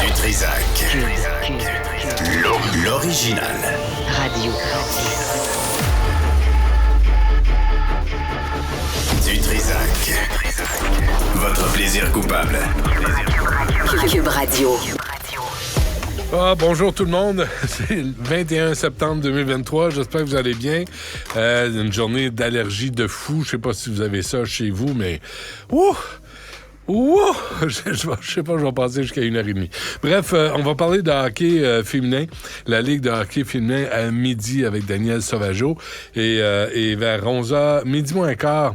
Du Trizac. L'original. Radio. Du Trizac. Votre plaisir coupable. Cube Radio. Bonjour tout le monde, c'est le 21 septembre 2023, j'espère que vous allez bien. Une journée d'allergie de fou, je sais pas si vous avez ça chez vous, mais... Je sais pas, je vais passer jusqu'à 1h30. Bref, on va parler de hockey féminin, la Ligue de hockey féminin à midi avec Daniel Sauvageau. Et vers 11h, midi moins quart,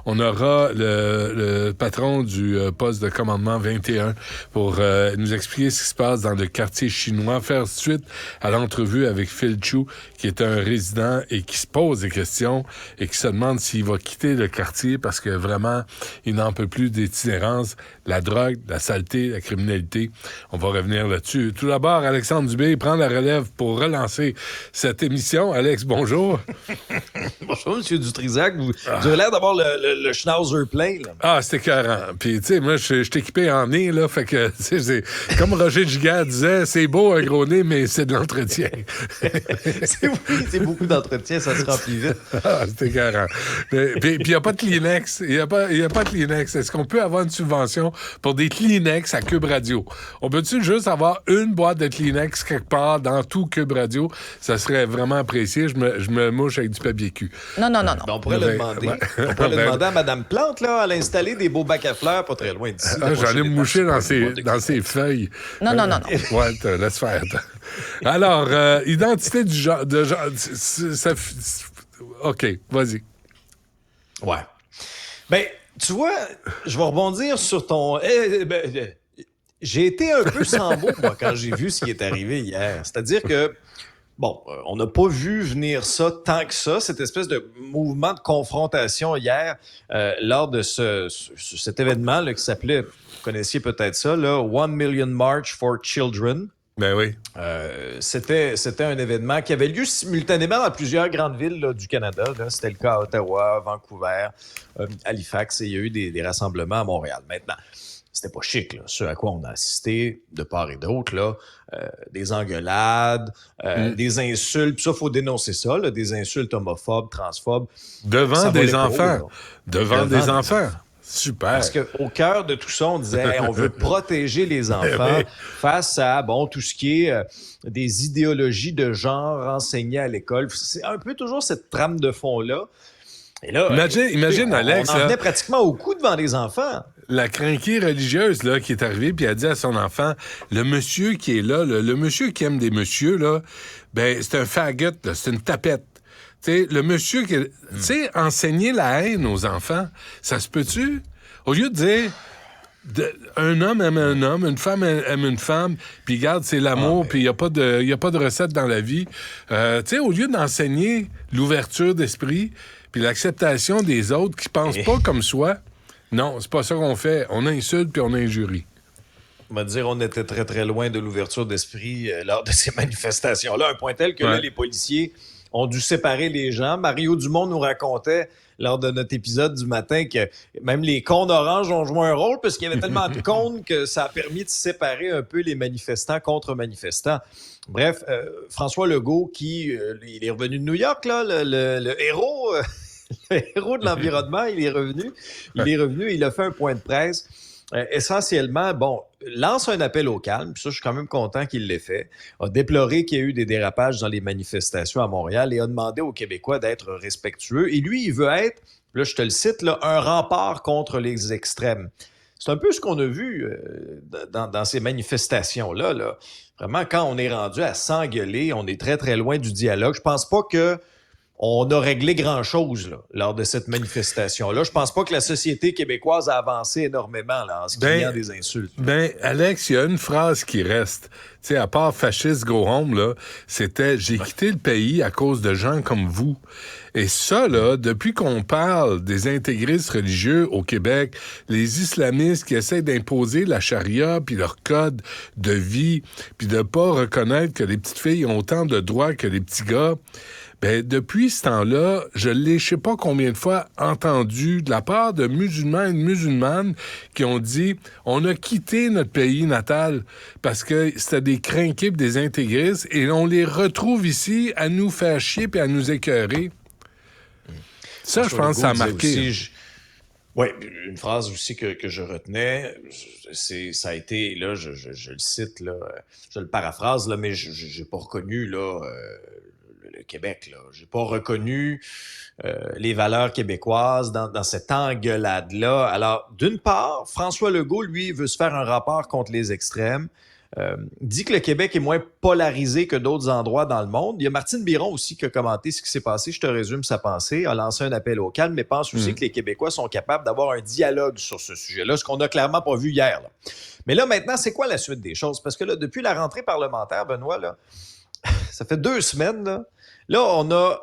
on aura le patron du poste de commandement 21 pour nous expliquer ce qui se passe dans le quartier chinois, faire suite à l'entrevue avec Phil Chu, qui est un résident et qui se pose des questions et qui se demande s'il va quitter le quartier parce que vraiment, il n'en peut plus d'itinérance. La drogue, la saleté, la criminalité. On va revenir là-dessus. Tout d'abord, Alexandre Dubé prend la relève pour relancer cette émission. Alex, bonjour. Bonjour, M. Dutrizac. Vous avez l'air d'avoir le schnauzer plein. Là. Ah, c'était écœurant. Puis, tu sais, moi, je suis équipé en nez, là. Fait que, tu sais, c'est comme Roger Giguère disait, c'est beau un gros nez, mais c'est de l'entretien. c'est beaucoup d'entretien, ça se remplit vite. Ah, c'était écœurant. Puis, il n'y a pas de Kleenex. Il n'y a pas de Kleenex. Est-ce qu'on peut avoir une subvention pour des Kleenex à Cube Radio? On peut-tu juste avoir une boîte de Kleenex quelque part dans tout Cube Radio? Ça serait vraiment apprécié. Je me mouche avec du papier cul. Non. On pourrait le demander. Ouais. On pourrait le demander à Mme Plante, là, à l'installer des beaux bacs à fleurs pas très loin d'ici. J'allais me moucher dans ses feuilles. Non. Ouais, laisse faire. Alors, identité du genre... OK, vas-y. Ouais. Ben, tu vois, je vais rebondir sur ton... j'ai été un peu sans mots, moi, quand j'ai vu ce qui est arrivé hier. C'est-à-dire que, on n'a pas vu venir ça tant que ça, cette espèce de mouvement de confrontation hier lors de cet événement là, qui s'appelait, vous connaissiez peut-être ça, là, 1 Million March for Children. Ben oui. C'était un événement qui avait lieu simultanément dans plusieurs grandes villes là, du Canada. Là. C'était le cas à Ottawa, Vancouver, Halifax, et il y a eu des rassemblements à Montréal. Maintenant, c'était pas chic, là, ce à quoi on a assisté de part et d'autre, là, des engueulades, des insultes, puis ça, il faut dénoncer ça, là, des insultes homophobes, transphobes. Devant des enfants. Là. Devant des enfants. Super. Parce qu'au cœur de tout ça, on disait on veut protéger les enfants face à tout ce qui est des idéologies de genre enseignées à l'école. C'est un peu toujours cette trame de fond-là. Et là, imagine Alex. On en venait pratiquement au cou devant les enfants. La crinquée religieuse là, qui est arrivée puis a dit à son enfant, le monsieur qui est là, le monsieur qui aime des messieurs, là, ben c'est un faggot, là, c'est une tapette. T'sais, le monsieur qui... Tu sais, enseigner la haine aux enfants, ça se peut-tu? Au lieu de dire... un homme aime un homme, une femme aime une femme, puis regarde, c'est l'amour, puis il n'y a pas de recette dans la vie. Tu sais, au lieu d'enseigner l'ouverture d'esprit, puis l'acceptation des autres qui pensent pas comme soi, non, c'est pas ça qu'on fait. On insulte, puis on injurie. On va dire on était très, très loin de l'ouverture d'esprit lors de ces manifestations-là. Un point tel que là, les policiers ont dû séparer les gens. Mario Dumont nous racontait lors de notre épisode du matin que même les cônes oranges ont joué un rôle parce qu'il y avait tellement de cônes que ça a permis de séparer un peu les manifestants contre manifestants. Bref, François Legault, il est revenu de New York, là, le héros, le héros de l'environnement, il est revenu, il a fait un point de presse. Essentiellement, lance un appel au calme, puis ça, je suis quand même content qu'il l'ait fait, a déploré qu'il y ait eu des dérapages dans les manifestations à Montréal et a demandé aux Québécois d'être respectueux. Et lui, il veut être, là, je te le cite, là, un rempart contre les extrêmes. C'est un peu ce qu'on a vu dans ces manifestations-là. Là. Vraiment, quand on est rendu à s'engueuler, on est très, très loin du dialogue. Je pense pas que on a réglé grand-chose là, lors de cette manifestation-là. Je pense pas que la société québécoise a avancé énormément là, en ce qui vient des insultes. Alex, il y a une phrase qui reste. Tu sais, à part fasciste go home, là, c'était « J'ai quitté le pays à cause de gens comme vous ». Et ça, là, depuis qu'on parle des intégristes religieux au Québec, les islamistes qui essaient d'imposer la charia puis leur code de vie, puis de pas reconnaître que les petites filles ont autant de droits que les petits gars, ben depuis ce temps-là, je l'ai, je sais pas combien de fois, entendu de la part de musulmans et de musulmanes qui ont dit « On a quitté notre pays natal parce que c'était des crinqués pis des intégristes et on les retrouve ici à nous faire chier puis à nous écœurer. » Ça, je pense que ça a marqué. Oui, une phrase aussi que je retenais, ça a été, là, je le cite, là, je le paraphrase, là, mais j'ai pas reconnu, là, le Québec, là. J'ai pas reconnu les valeurs québécoises dans cette engueulade-là. Alors, d'une part, François Legault, lui, veut se faire un rapport contre les extrêmes. Dit que le Québec est moins polarisé que d'autres endroits dans le monde. Il y a Martine Biron aussi qui a commenté ce qui s'est passé. Je te résume sa pensée. A lancé un appel au calme, mais pense aussi que les Québécois sont capables d'avoir un dialogue sur ce sujet-là, ce qu'on n'a clairement pas vu hier, là. Mais là, maintenant, c'est quoi la suite des choses? Parce que là, depuis la rentrée parlementaire, Benoît, là, ça fait 2 semaines, là on a...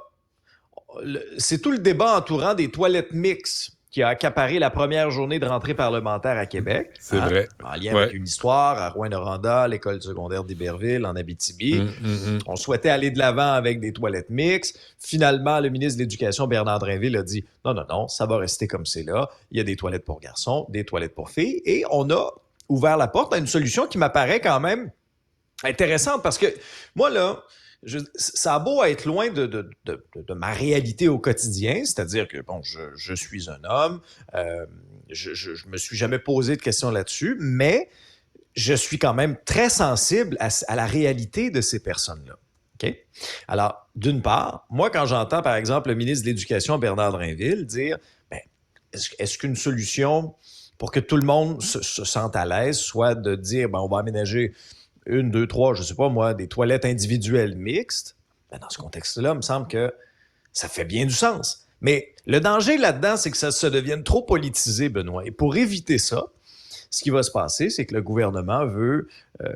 C'est tout le débat entourant des toilettes mixtes qui a accaparé la première journée de rentrée parlementaire à Québec. C'est vrai. En lien avec une histoire à Rouyn-Noranda, l'école secondaire d'Iberville, en Abitibi. On souhaitait aller de l'avant avec des toilettes mixtes. Finalement, le ministre de l'Éducation, Bernard Drinville, a dit « Non, ça va rester comme c'est là. Il y a des toilettes pour garçons, des toilettes pour filles. » Et on a ouvert la porte à une solution qui m'apparaît quand même intéressante parce que moi, là, ça a beau être loin de ma réalité au quotidien, c'est-à-dire que, bon, je suis un homme, je me suis jamais posé de questions là-dessus, mais je suis quand même très sensible à la réalité de ces personnes-là. Okay? Alors, d'une part, moi, quand j'entends, par exemple, le ministre de l'Éducation, Bernard Drinville, dire ben, est-ce qu'une solution pour que tout le monde se sente à l'aise soit de dire ben, on va aménager 1, 2, 3, je sais pas moi, des toilettes individuelles mixtes, ben dans ce contexte-là, il me semble que ça fait bien du sens. Mais le danger là-dedans, c'est que ça se devienne trop politisé, Benoît. Et pour éviter ça, ce qui va se passer, c'est que le gouvernement veut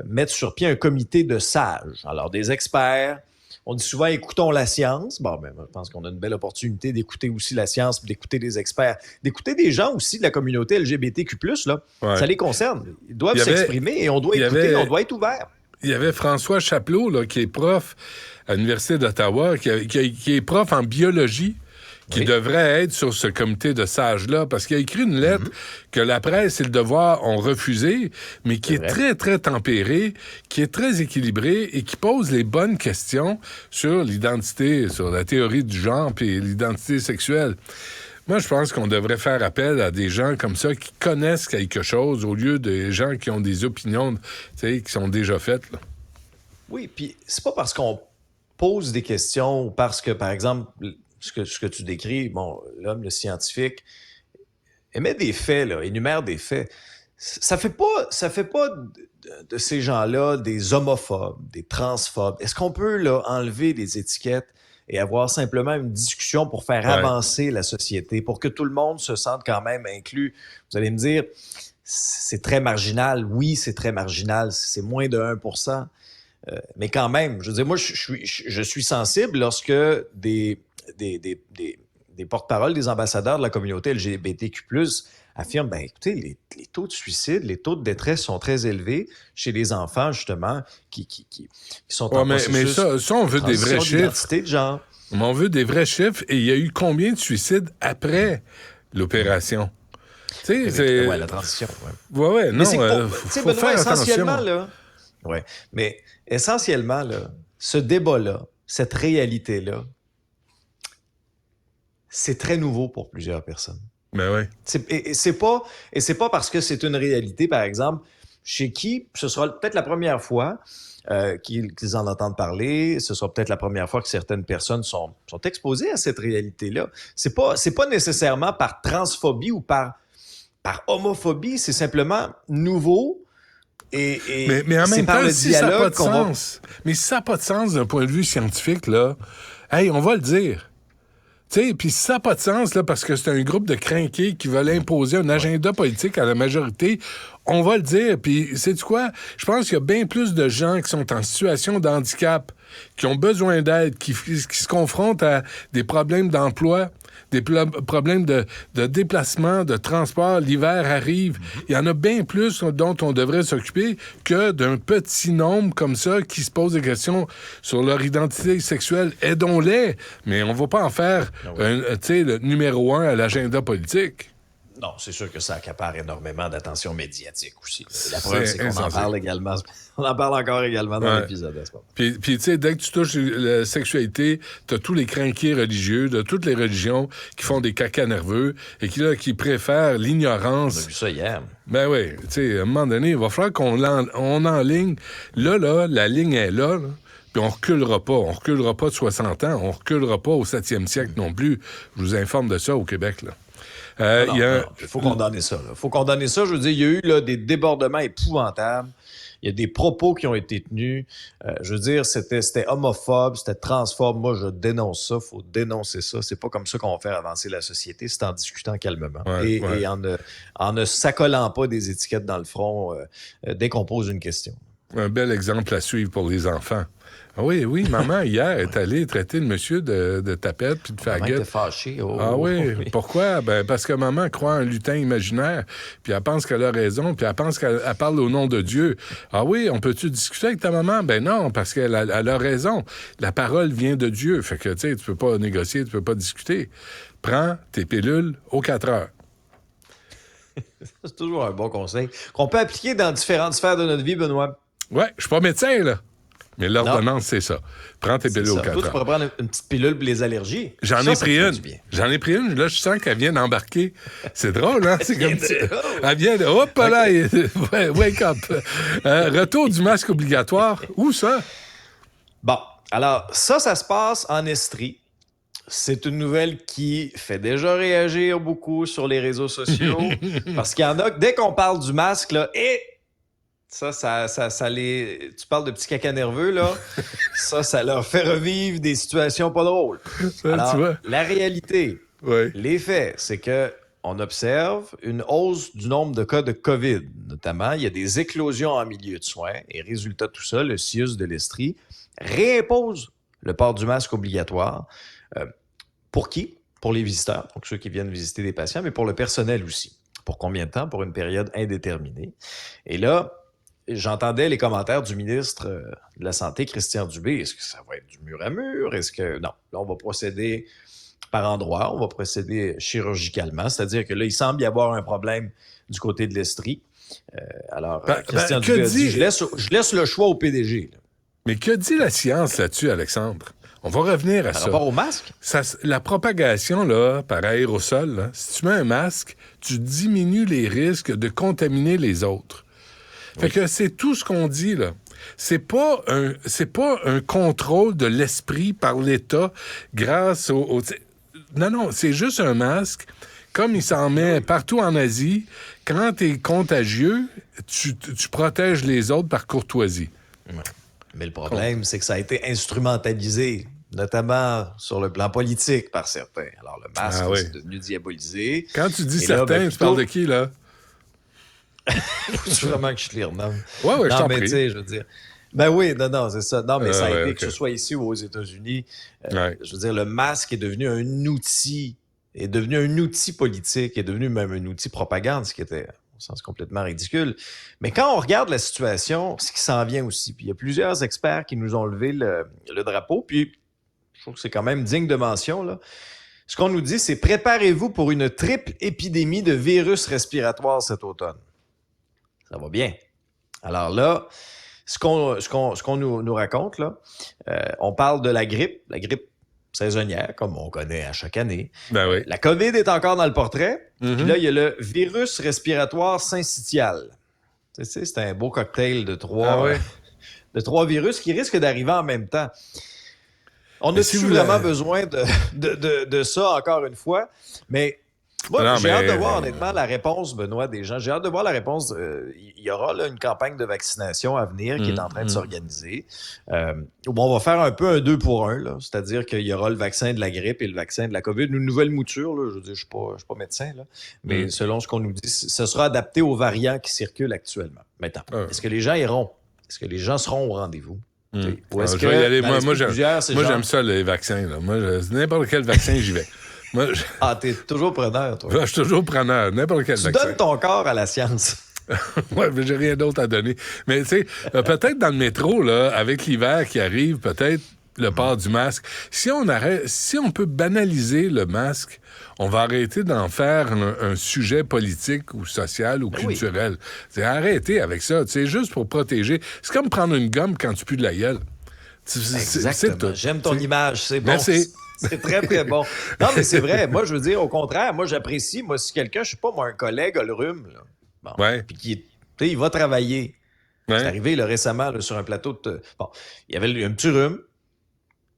mettre sur pied un comité de sages. Alors, des experts. On dit souvent « écoutons la science ». Bon, ben, je pense qu'on a une belle opportunité d'écouter aussi la science, puis d'écouter des experts, d'écouter des gens aussi de la communauté LGBTQ+, là. Ouais. Ça les concerne. Ils doivent s'exprimer et on doit écouter, on doit être ouvert. Il y avait François Chapelot, là, qui est prof à l'Université d'Ottawa, qui est prof en biologie, qui devrait être sur ce comité de sages-là, parce qu'il a écrit une lettre que la presse et le devoir ont refusée, mais qui est très, très tempérée, qui est très équilibrée et qui pose les bonnes questions sur l'identité, sur la théorie du genre puis l'identité sexuelle. Moi, je pense qu'on devrait faire appel à des gens comme ça qui connaissent quelque chose au lieu des gens qui ont des opinions, tu sais, qui sont déjà faites, là. Oui, puis c'est pas parce qu'on pose des questions ou parce que, par exemple, ce que tu décris, bon, l'homme, le scientifique, émet des faits, là, énumère des faits. Ça fait pas de ces gens-là des homophobes, des transphobes. Est-ce qu'on peut là, enlever des étiquettes et avoir simplement une discussion pour faire avancer la société, pour que tout le monde se sente quand même inclus? Vous allez me dire, c'est très marginal. Oui, c'est très marginal. C'est moins de 1%. Mais quand même, je veux dire, moi, je suis sensible lorsque des porte-paroles, des ambassadeurs de la communauté LGBTQ+, affirment, ben écoutez, les taux de suicide, les taux de détresse sont très élevés chez les enfants, justement, qui sont en processus mais ça, on veut des vrais chiffres. De genre. Mais on veut des vrais chiffres, et il y a eu combien de suicides après l'opération? Tu sais, c'est... Ouais, la transition. Ouais, non, faut faire essentiellement, attention. Là, ouais, mais essentiellement, là, ce débat-là, cette réalité-là, c'est très nouveau pour plusieurs personnes. Ben oui. Et c'est pas parce que c'est une réalité, par exemple, chez qui ce sera peut-être la première fois qu'ils en entendent parler, ce sera peut-être la première fois que certaines personnes sont exposées à cette réalité-là. C'est pas nécessairement par transphobie ou par homophobie, c'est simplement nouveau. Mais en même temps, si ça n'a pas de sens, mais si ça n'a pas de sens d'un point de vue scientifique, là, hey, on va le dire. Tu sais, puis ça n'a pas de sens, là, parce que c'est un groupe de crinqués qui veulent imposer un agenda politique à la majorité. On va le dire, puis sais-tu quoi? Je pense qu'il y a bien plus de gens qui sont en situation de handicap, qui ont besoin d'aide, qui se confrontent à des problèmes d'emploi, des problèmes de déplacement, de transport. L'hiver arrive. Il y en a bien plus dont on devrait s'occuper que d'un petit nombre comme ça qui se pose des questions sur leur identité sexuelle. Aidons-les, mais on ne va pas en faire le numéro 1 à l'agenda politique. Non, c'est sûr que ça accapare énormément d'attention médiatique aussi. La preuve, c'est qu'on en parle également. On en parle encore également dans l'épisode à ce moment. Puis tu sais, dès que tu touches la sexualité, t'as tous les crinqués religieux de toutes les religions qui font des cacas nerveux et qui préfèrent l'ignorance. On a vu ça hier. Ben oui, tu sais, à un moment donné, il va falloir qu'on enligne. Là, la ligne est là. Puis on reculera pas. On reculera pas de 60 ans. On reculera pas au 7e siècle non plus. Je vous informe de ça au Québec, là. Il faut condamner ça. Il faut condamner ça. Je veux dire, il y a eu là, des débordements épouvantables. Il y a des propos qui ont été tenus. Je veux dire, c'était homophobe, c'était transphobe. Moi, je dénonce ça. Il faut dénoncer ça. C'est pas comme ça qu'on va faire avancer la société. C'est en discutant calmement. Et en ne s'accolant pas des étiquettes dans le front dès qu'on pose une question. Un bel exemple à suivre pour les enfants. Ah oui, maman, hier, est allée traiter le monsieur de tapette puis de faguette. Maman était fâchée. Oui. Pourquoi? Ben, parce que maman croit en un lutin imaginaire, puis elle pense qu'elle a raison, puis elle pense qu'elle parle au nom de Dieu. Ah oui, on peut-tu discuter avec ta maman? Ben non, parce qu'elle a raison. La parole vient de Dieu. Fait que, tu sais, tu peux pas négocier, tu peux pas discuter. Prends tes pilules aux 4 heures. C'est toujours un bon conseil qu'on peut appliquer dans différentes sphères de notre vie, Benoît. Ouais, je suis pas médecin, là. Mais l'ordonnance, c'est ça. Prends tes pilules aux 4 heures. Toi, tu pourrais prendre une petite pilule pour les allergies. J'en ai pris une. Là, je sens qu'elle vient d'embarquer. C'est drôle, hein? C'est comme ça. Elle vient de... Hop là! Wake up! Retour du masque obligatoire. Où ça? Bon, alors, ça se passe en Estrie. C'est une nouvelle qui fait déjà réagir beaucoup sur les réseaux sociaux. Parce qu'il y en a, dès qu'on parle du masque, là, ça les... Tu parles de petits caca nerveux, là. ça leur fait revivre des situations pas drôles. Alors, tu vois. La réalité, les faits, c'est que on observe une hausse du nombre de cas de COVID, notamment. Il y a des éclosions en milieu de soins. Et résultat de tout ça, le CIUS de l'Estrie réimpose le port du masque obligatoire. Pour qui? Pour les visiteurs, donc ceux qui viennent visiter des patients, mais pour le personnel aussi. Pour combien de temps? Pour une période indéterminée. Et là, j'entendais les commentaires du ministre de la Santé, Christian Dubé. Est-ce que ça va être du mur à mur? Est-ce que... Non. Là, on va procéder par endroits. On va procéder chirurgicalement. C'est-à-dire que là, il semble y avoir un problème du côté de l'Estrie. Christian Dubé a dit, je laisse le choix au PDG. Là. Mais que dit la science là-dessus, Alexandre? On va revenir à ça. Par rapport au masque? La propagation, là, par aérosol, là, si tu mets un masque, tu diminues les risques de contaminer les autres. Fait que c'est tout ce qu'on dit, là. C'est pas un contrôle de l'esprit par l'État grâce au... Non, c'est juste un masque. Comme il s'en met partout en Asie, quand t'es contagieux, tu protèges les autres par courtoisie. Ouais. Mais le problème, c'est que ça a été instrumentalisé, notamment sur le plan politique par certains. Alors, le masque, c'est devenu diabolisé. Quand tu dis certains, tu parles de qui, là? Faut vraiment que je te les renomme. Oui, je t'en prie. Tu sais, je veux dire... Ben oui, non, c'est ça. Non, mais ça a été, que ce soit ici ou aux États-Unis, je veux dire, le masque est devenu un outil politique, est devenu même un outil propagande, ce qui était... sens complètement ridicule. Mais quand on regarde la situation, ce qui s'en vient aussi, puis il y a plusieurs experts qui nous ont levé le drapeau, puis je trouve que c'est quand même digne de mention, là. Ce qu'on nous dit, c'est « Préparez-vous pour une triple épidémie de virus respiratoires cet automne ». Ça va bien. Alors là, ce qu'on nous raconte, là, on parle de la grippe saisonnière, comme on connaît à chaque année. Ben oui. La COVID est encore dans le portrait. Puis là, il y a le virus respiratoire syncytial. Tu sais, c'est un beau cocktail de trois virus qui risquent d'arriver en même temps. On a vraiment besoin de ça, encore une fois. Mais Moi, Non, j'ai mais- hâte de voir, honnêtement, la réponse, Benoît, des gens. J'ai hâte de voir la réponse. Il y aura là, une campagne de vaccination à venir qui est en train de s'organiser. Où on va faire un peu un 2 pour 1, là. C'est-à-dire qu'il y aura le vaccin de la grippe et le vaccin de la COVID. Une nouvelle mouture, là. Je veux dire, je suis pas médecin, là. Mais selon ce qu'on nous dit, ce sera adapté aux variants qui circulent actuellement. Maintenant, est-ce que les gens iront? Est-ce que les gens seront au rendez-vous? Ou est-ce Je vais y aller. dans Moi, l'esprit de j'aime, plusieurs, c'est moi, genre, j'aime ça, les vaccins. Là. Moi, n'importe quel vaccin, j'y vais. Moi, Ah, t'es toujours preneur, toi. je suis toujours preneur. N'importe quel Tu vaccin. donnes ton corps à la science. Ouais, mais j'ai rien d'autre à donner. Mais tu sais, peut-être dans le métro, là, avec l'hiver qui arrive, peut-être le port du masque. Si on peut banaliser le masque, on va arrêter d'en faire un sujet politique ou social ou culturel. C'est arrêter avec ça. C'est juste pour protéger. C'est comme prendre une gomme quand tu pues de la gueule. Exactement. tout. J'aime ton image. C'est bon. Merci. C'est très, très bon. Non, mais c'est vrai. Moi, je veux dire, au contraire, moi, j'apprécie. Moi, si quelqu'un, je sais pas, moi, un collègue a le rhume, là, bon, Ouais. puis tu sais, il va travailler. Ouais. C'est arrivé là, récemment là, sur un plateau de. Bon, il y avait un petit rhume,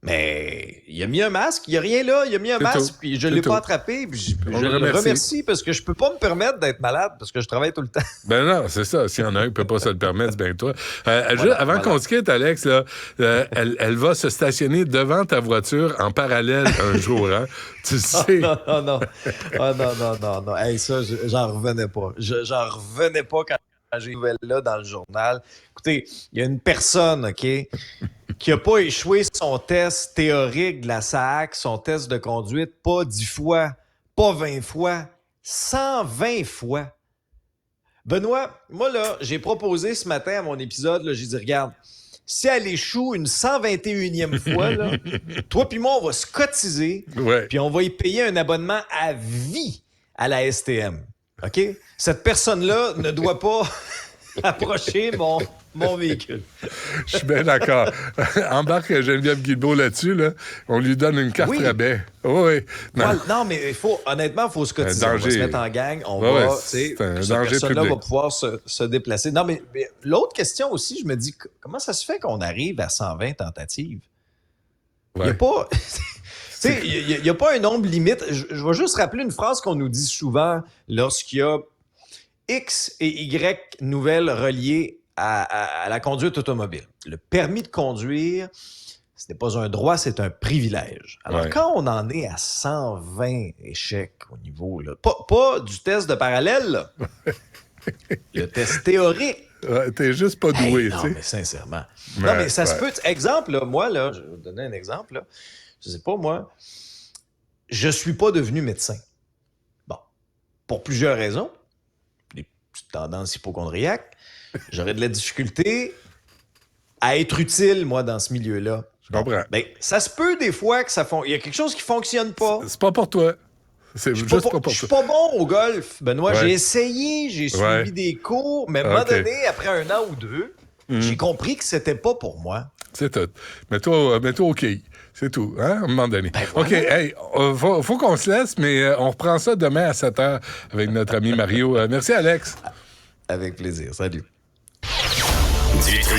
mais il a mis un masque. Il n'y a rien là. Il a mis un C'est masque, tout. puis je ne C'est l'ai tout. pas attrapé. Puis je On le le remercie. remercie parce que je peux pas me permettre d'être malade parce que je travaille tout le temps. Ben non, c'est ça. S'il y en a un qui peut pas se le permettre, c'est bien toi. Juste Voilà, avant voilà. qu'on se quitte, Alex, là, elle va se stationner devant ta voiture en parallèle un jour. Hein? Tu sais. Non, non, non. Ah, non. Hey, ça, j'en revenais pas. J'en revenais pas quand j'ai eu nouvelle-là dans le journal. Écoutez, il y a une personne, OK, qui n'a pas échoué son test théorique de la SAC, son test de conduite, pas 10 fois, pas 20 fois, 120 fois. Benoît, moi, là, j'ai proposé ce matin à mon épisode, là, j'ai dit, regarde, si elle échoue une 121e fois, là, toi puis moi, on va se cotiser, Ouais. puis on va y payer un abonnement à vie à la STM. OK? Cette personne-là ne doit pas approcher mon véhicule. Je suis bien d'accord. Embarque Geneviève Guilbeault là-dessus, là. On lui donne une carte Oui. rabais. Oui. Non. Non, mais honnêtement, il faut se cotiser. Un On va danger. se mettre en gang. On Ouais, va, ouais, tu sais, c'est un cette danger personne-là public. va pouvoir se déplacer. Non, mais l'autre question aussi, je me dis, comment ça se fait qu'on arrive à 120 tentatives? Il n'y Ouais. a pas... Tu sais, il n'y a pas un nombre limite. Je vais juste rappeler une phrase qu'on nous dit souvent lorsqu'il y a X et Y nouvelles reliées à la conduite automobile. Le permis de conduire, ce n'est pas un droit, c'est un privilège. Alors, Ouais. quand on en est à 120 échecs au niveau, là, pas du test de parallèle, là, le test théorique. Ouais, t'es juste pas doué, Hey, non, tu sais. mais sincèrement. Ouais, Non, mais ça se ouais. peut. Exemple, là, moi, là, je vais vous donner un exemple. Là. Je sais pas, moi, je suis pas devenu médecin. Bon, pour plusieurs raisons. Des petites tendances hypocondriaques. J'aurais de la difficulté à être utile, moi, dans ce milieu-là. Je comprends. Ben, ça se peut des fois que il y a quelque chose qui fonctionne pas. C'est pas pour toi. C'est Je juste pas pour suis toi. pas bon au golf, Benoît. Ouais. J'ai essayé, j'ai suivi Ouais. des cours, mais à un moment Ok. donné, après un an ou deux, j'ai compris que c'était pas pour moi. C'est tout. Mets-toi au quai. C'est tout, hein, à un moment donné. voilà. OK, hey, faut qu'on se laisse, mais on reprend ça demain à 7 h avec notre ami Mario. Merci, Alex. Avec plaisir. Salut. Du